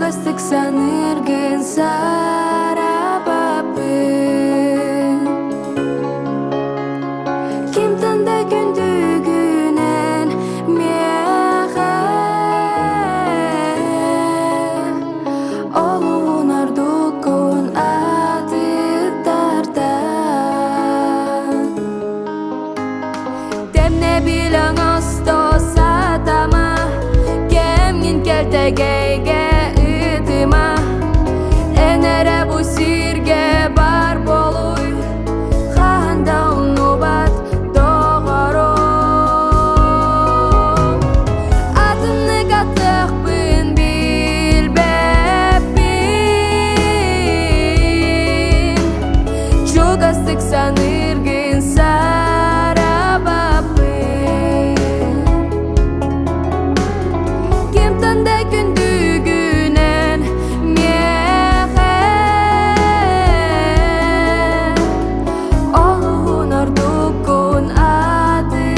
ыстык саныргын сарабабын ким танда күндүгүнен меха олуун ардукун адыдардан темне билең осто сатама кемгин келтегейге ытыма энере бу сирге бар болуй ханда унубат догоро атымны каттыкпын билбеппин чук ыстык саныргын сарабабын ким танда күндүгүнен меха олуун ардукун адыдардан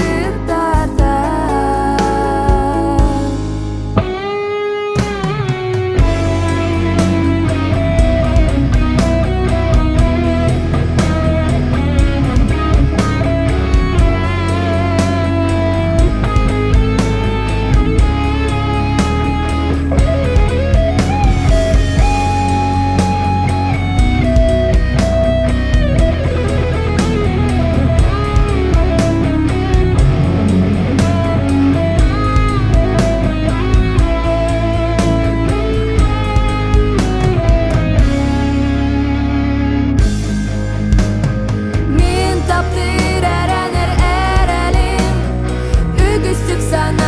Min taptır erenir erelim ügüstük sana